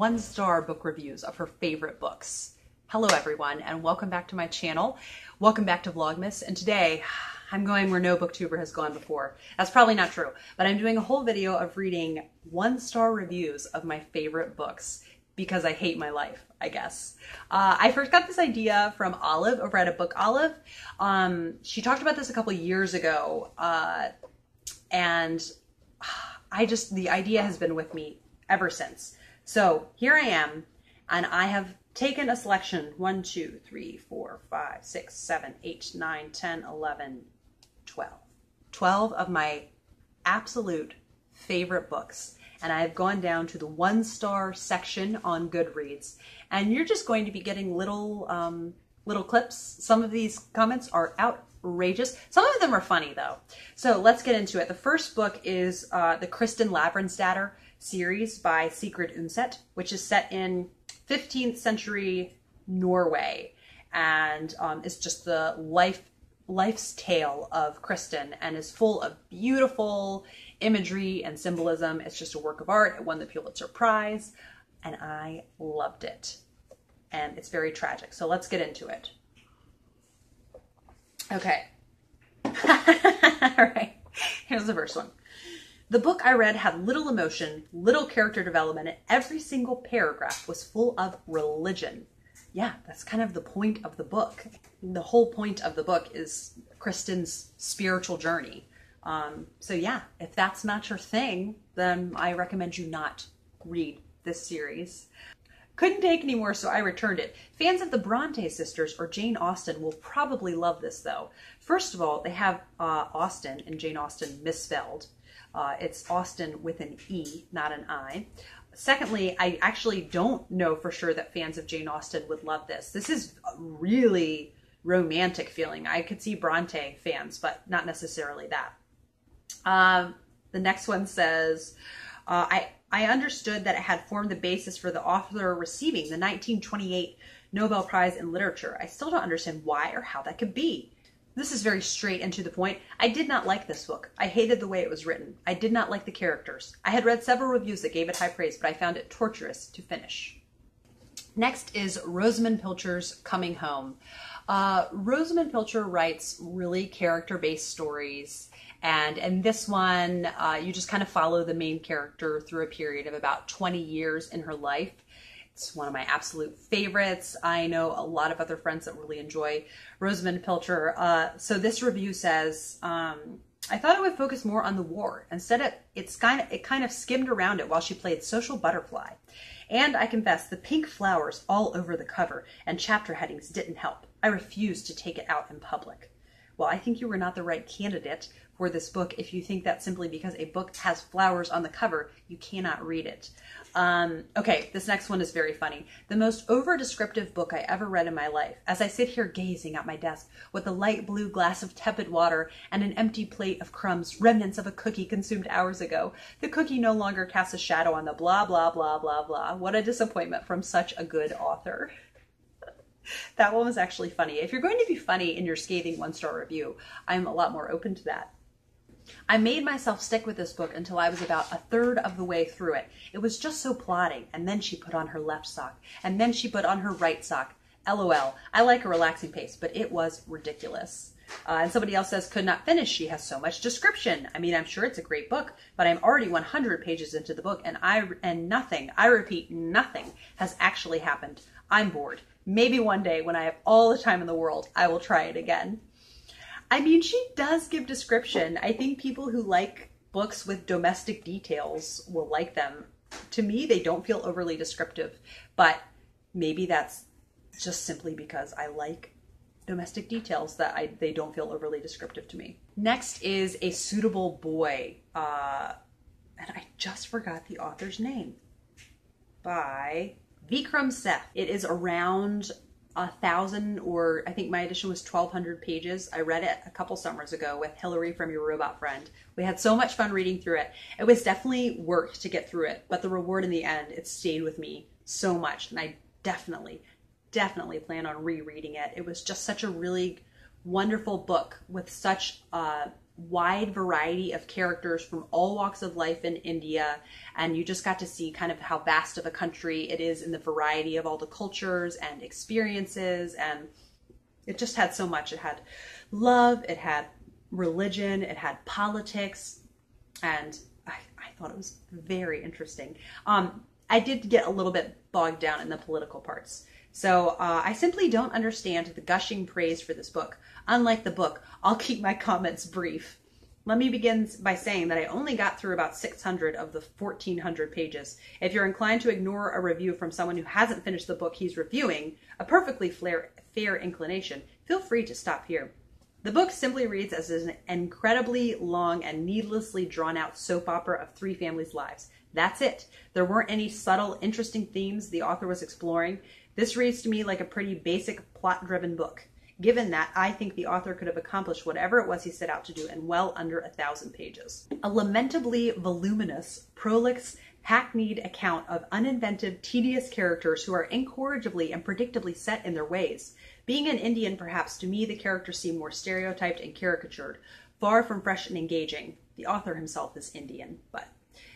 1-star book reviews of her favorite books. Hello everyone, and welcome back to my channel. Welcome back to Vlogmas, and today I'm going where no booktuber has gone before. That's probably not true, but I'm doing a whole video of reading 1-star reviews of my favorite books because I hate my life, I guess. I first got this idea from Olive over at a Book Olive. She talked about this a couple years ago, and the idea has been with me ever since. So here I am, and I have taken a selection 1, 2, 3, 4, 5, 6, 7, 8, 9, 10, 11, 12. 12 of my absolute favorite books. And I've gone down to the 1-star section on Goodreads. And you're just going to be getting little clips. Some of these comments are outrageous. Some of them are funny though. So let's get into it. The first book is the Kristin Lavransdatter series by Sigrid Undset, which is set in 15th century Norway, and it's just the life's tale of Kristin, and is full of beautiful imagery and symbolism. It's just a work of art. It won the Pulitzer Prize, and I loved it. And it's very tragic. So let's get into it. Okay. All right. Here's the first one. The book I read had little emotion, little character development, and every single paragraph was full of religion. Yeah, that's kind of the point of the book. The whole point of the book is Kristin's spiritual journey. So yeah, if that's not your thing, then I recommend you not read this series. Couldn't take any more, so I returned it. Fans of the Bronte sisters or Jane Austen will probably love this though. First of all, they have Austen and Jane Austen misspelled. It's Austen with an E, not an I. Secondly, I actually don't know for sure that fans of Jane Austen would love this. This is a really romantic feeling. I could see Bronte fans, but not necessarily that. The next one says, I understood that it had formed the basis for the author receiving the 1928 Nobel Prize in Literature. I still don't understand why or how that could be. This is very straight and to the point. I did not like this book. I hated the way it was written. I did not like the characters. I had read several reviews that gave it high praise, but I found it torturous to finish. Next is Rosamund Pilcher's Coming Home. Rosamund Pilcher writes really character-based stories, and in this one, you just kind of follow the main character through a period of about 20 years in her life. It's one of my absolute favorites. I know a lot of other friends that really enjoy Rosamund Pilcher. So this review says, I thought it would focus more on the war. Instead, it kind of skimmed around it while she played social butterfly. And I confess, the pink flowers all over the cover and chapter headings didn't help. I refused to take it out in public. Well, I think you were not the right candidate for this book if you think that simply because a book has flowers on the cover, you cannot read it. Okay, this next one is very funny. The most over-descriptive book I ever read in my life. As I sit here gazing at my desk with a light blue glass of tepid water and an empty plate of crumbs, remnants of a cookie consumed hours ago, the cookie no longer casts a shadow on the blah, blah, blah, blah, blah. What a disappointment from such a good author. That one was actually funny. If you're going to be funny in your scathing 1-star review, I'm a lot more open to that. I made myself stick with this book until I was about a third of the way through it. It was just so plodding, and then she put on her left sock, and then she put on her right sock. LOL. I like a relaxing pace, but it was ridiculous. And somebody else says, could not finish. She has so much description. I mean, I'm sure it's a great book, but I'm already 100 pages into the book, and nothing, I repeat, nothing has actually happened. I'm bored. Maybe one day when I have all the time in the world, I will try it again. I mean, she does give description. I think people who like books with domestic details will like them. To me, they don't feel overly descriptive, but maybe that's just simply because I like domestic details that they don't feel overly descriptive to me. Next is A Suitable Boy, and I just forgot the author's name, by Vikram Seth. It is around 1,000, or I think my edition was 1,200 pages. I read it a couple summers ago with Hillary from Your Robot Friend. We had so much fun reading through it. It was definitely work to get through it, but the reward in the end, it stayed with me so much, and I definitely plan on rereading it. It was just such a really wonderful book with such wide variety of characters from all walks of life in India, and you just got to see kind of how vast of a country it is in the variety of all the cultures and experiences, and it just had so much. It had love, it had religion, it had politics, and I thought it was very interesting. I did get a little bit bogged down in the political parts. So I simply don't understand the gushing praise for this book. Unlike the book, I'll keep my comments brief. Let me begin by saying that I only got through about 600 of the 1,400 pages. If you're inclined to ignore a review from someone who hasn't finished the book he's reviewing, a perfectly fair inclination, feel free to stop here. The book simply reads as an incredibly long and needlessly drawn-out soap opera of three families' lives. That's it. There weren't any subtle, interesting themes the author was exploring. This reads to me like a pretty basic, plot-driven book. Given that, I think the author could have accomplished whatever it was he set out to do in well under 1,000 pages. A lamentably voluminous, prolix, hackneyed account of uninventive, tedious characters who are incorrigibly and predictably set in their ways. Being an Indian, perhaps, to me the characters seem more stereotyped and caricatured, far from fresh and engaging. The author himself is Indian, but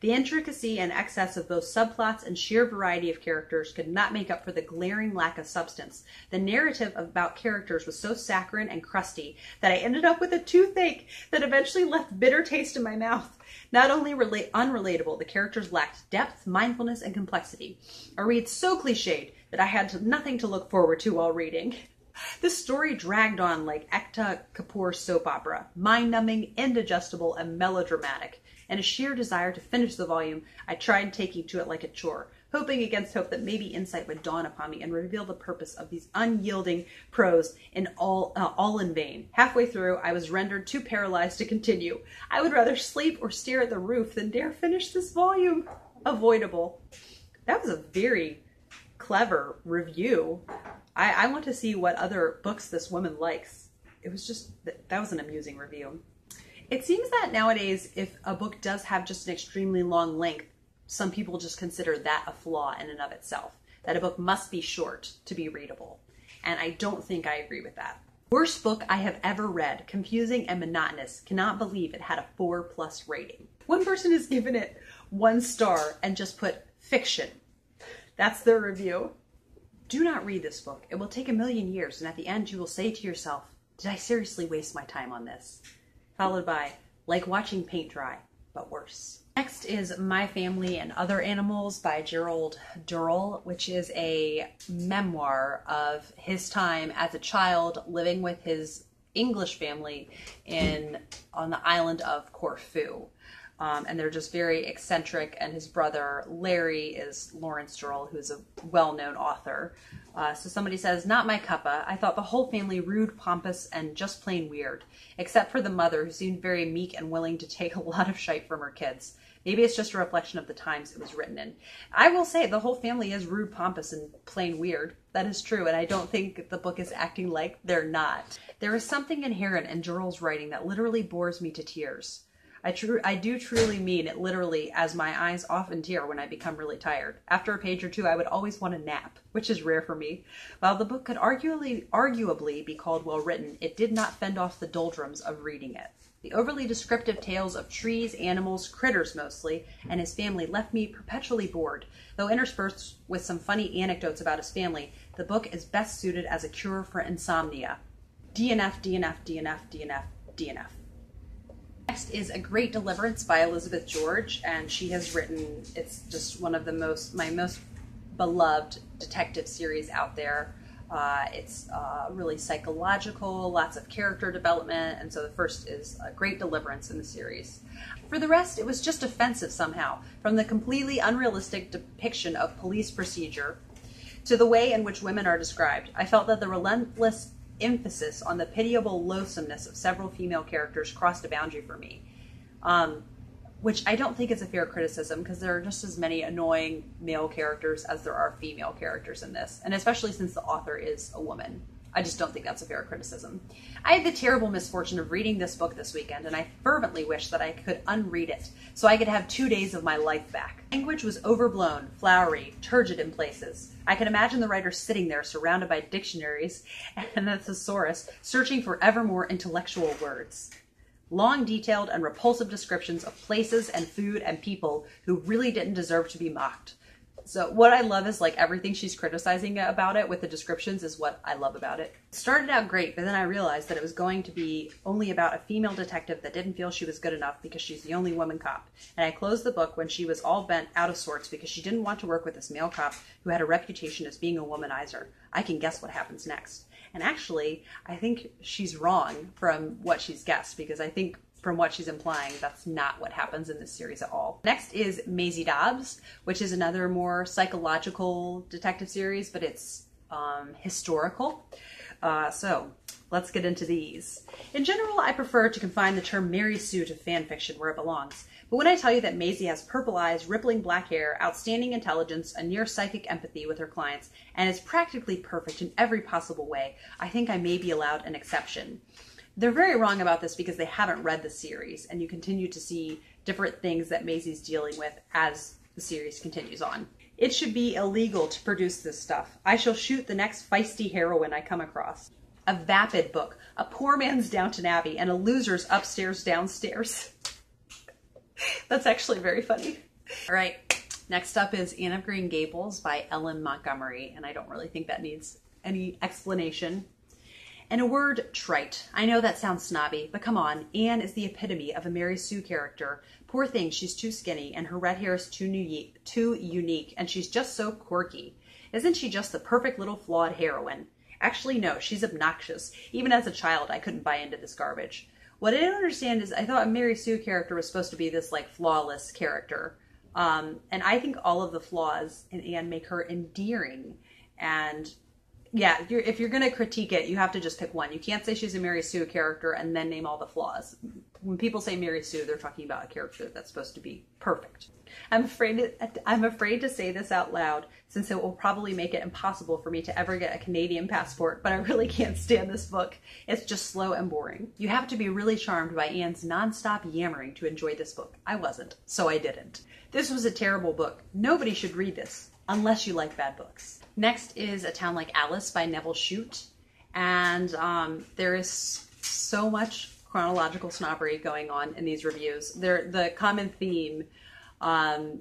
the intricacy and excess of both subplots and sheer variety of characters could not make up for the glaring lack of substance. The narrative about characters was so saccharine and crusty that I ended up with a toothache that eventually left bitter taste in my mouth. Not only unrelatable, the characters lacked depth, mindfulness, and complexity. A read so cliched that I had nothing to look forward to while reading. This story dragged on like Ekta Kapoor's soap opera, mind-numbing, indigestible, and melodramatic. And a sheer desire to finish the volume, I tried taking to it like a chore, hoping against hope that maybe insight would dawn upon me and reveal the purpose of these unyielding prose in all in vain. Halfway through, I was rendered too paralyzed to continue. I would rather sleep or stare at the roof than dare finish this volume. Avoidable. That was a very clever review. I want to see what other books this woman likes. It was just, that was an amusing review. It seems that nowadays, if a book does have just an extremely long length, some people just consider that a flaw in and of itself, that a book must be short to be readable. And I don't think I agree with that. Worst book I have ever read, confusing and monotonous, cannot believe it had a 4+ rating. One person has given it 1 star and just put fiction. That's their review. Do not read this book. It will take a million years, and at the end you will say to yourself, did I seriously waste my time on this? Followed by, like watching paint dry, but worse. Next is My Family and Other Animals by Gerald Durrell, which is a memoir of his time as a child living with his English family on the island of Corfu. And they're just very eccentric, and his brother Larry is Lawrence Durrell, who's a well-known author. So somebody says, not my cuppa. I thought the whole family rude, pompous, and just plain weird, except for the mother, who seemed very meek and willing to take a lot of shite from her kids. Maybe it's just a reflection of the times it was written in. I will say the whole family is rude, pompous, and plain weird. That is true, and I don't think the book is acting like they're not. There is something inherent in Durrell's writing that literally bores me to tears. I do truly mean it literally, as my eyes often tear when I become really tired. After a page or two, I would always want a nap, which is rare for me. While the book could arguably be called well written, it did not fend off the doldrums of reading it. The overly descriptive tales of trees, animals, critters mostly, and his family left me perpetually bored. Though interspersed with some funny anecdotes about his family, the book is best suited as a cure for insomnia. DNF, DNF, DNF, DNF, DNF. Next is A Great Deliverance by Elizabeth George, and she has written, it's just one of my most beloved detective series out there. It's really psychological, lots of character development, and so the first is A Great Deliverance in the series. For the rest, it was just offensive somehow, from the completely unrealistic depiction of police procedure to the way in which women are described. I felt that the relentless emphasis on the pitiable loathsomeness of several female characters crossed a boundary for me, which I don't think is a fair criticism, because there are just as many annoying male characters as there are female characters in this, and especially since the author is a woman. I just don't think that's a fair criticism. I had the terrible misfortune of reading this book this weekend, and I fervently wish that I could unread it so I could have 2 days of my life back. Language was overblown, flowery, turgid in places. I could imagine the writer sitting there surrounded by dictionaries and a thesaurus, searching for ever more intellectual words. Long, detailed, and repulsive descriptions of places and food and people who really didn't deserve to be mocked. So what I love is like everything she's criticizing about it with the descriptions is what I love about it. It started out great, but then I realized that it was going to be only about a female detective that didn't feel she was good enough because she's the only woman cop. And I closed the book when she was all bent out of sorts because she didn't want to work with this male cop who had a reputation as being a womanizer. I can guess what happens next. And actually, I think she's wrong from what she's guessed, because I think from what she's implying, that's not what happens in this series at all. Next is Maisie Dobbs, which is another more psychological detective series, but it's historical. So let's get into these. In general, I prefer to confine the term Mary Sue to fan fiction where it belongs. But when I tell you that Maisie has purple eyes, rippling black hair, outstanding intelligence, a near psychic empathy with her clients, and is practically perfect in every possible way, I think I may be allowed an exception. They're very wrong about this because they haven't read the series, and you continue to see different things that Maisie's dealing with as the series continues on. It should be illegal to produce this stuff. I shall shoot the next feisty heroine I come across. A vapid book, a poor man's Downton Abbey, and a loser's upstairs downstairs. That's actually very funny. All right, next up is Anne of Green Gables by Ellen Montgomery, and I don't really think that needs any explanation. And a word, trite. I know that sounds snobby, but come on, Anne is the epitome of a Mary Sue character. Poor thing, she's too skinny, and her red hair is too unique, and she's just so quirky. Isn't she just the perfect little flawed heroine? Actually, no, she's obnoxious. Even as a child, I couldn't buy into this garbage. What I don't understand is I thought a Mary Sue character was supposed to be this like flawless character. And I think all of the flaws in Anne make her endearing. And yeah, if you're going to critique it, you have to just pick one. You can't say she's a Mary Sue character and then name all the flaws. When people say Mary Sue, they're talking about a character that's supposed to be perfect. I'm afraid to say this out loud, since it will probably make it impossible for me to ever get a Canadian passport, but I really can't stand this book. It's just slow and boring. You have to be really charmed by Anne's nonstop yammering to enjoy this book. I wasn't, so I didn't. This was a terrible book. Nobody should read this, unless you like bad books. Next is A Town Like Alice by Neville Shute, and there is so much chronological snobbery going on in these reviews. The common theme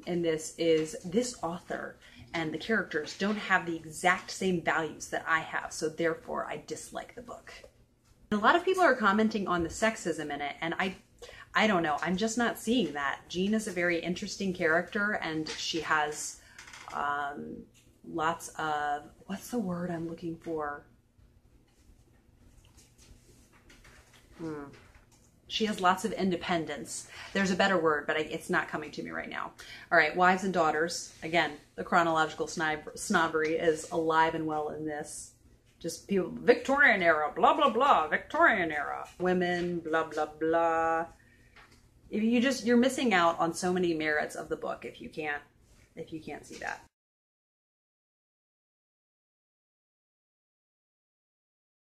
in this is this author and the characters don't have the exact same values that I have, so therefore I dislike the book. And a lot of people are commenting on the sexism in it, and I don't know, I'm just not seeing that. Jean is a very interesting character, and she has lots of, what's the word I'm looking for? She has lots of independence. There's a better word, but it's not coming to me right now. All right, Wives and Daughters. Again, the chronological snobbery is alive and well in this. Just people, Victorian era, blah, blah, blah, Victorian era. Women, blah, blah, blah. You're missing out on so many merits of the book if you can't see that.